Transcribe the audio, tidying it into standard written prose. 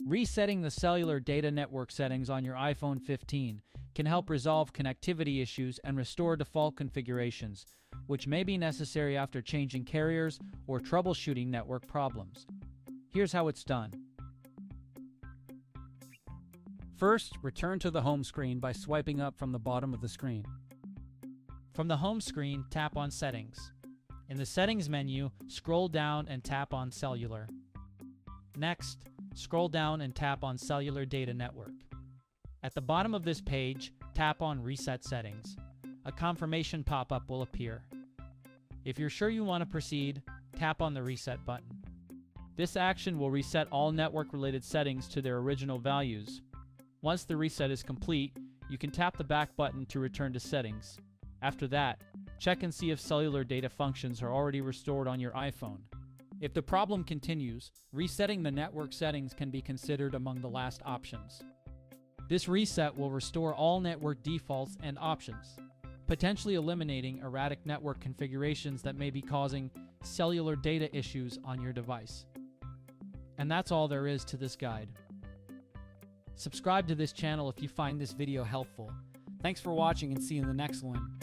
Resetting the cellular data network settings on your iPhone 15 can help resolve connectivity issues and restore default configurations, which may be necessary after changing carriers or troubleshooting network problems. Here's how it's done. First, return to the home screen by swiping up from the bottom of the screen. From the home screen, tap on Settings. In the Settings menu, scroll down and tap on Cellular. Next, scroll down and tap on Cellular Data Network. At the bottom of this page, tap on Reset Settings. A confirmation pop-up will appear. If you're sure you want to proceed, tap on the Reset button. This action will reset all network-related settings to their original values. Once the reset is complete, you can tap the back button to return to settings. After that, check and see if cellular data functions are already restored on your iPhone. If the problem continues, resetting the network settings can be considered among the last options. This reset will restore all network defaults and options, potentially eliminating erratic network configurations that may be causing cellular data issues on your device. And that's all there is to this guide. Subscribe to this channel if you find this video helpful. Thanks for watching and see you in the next one.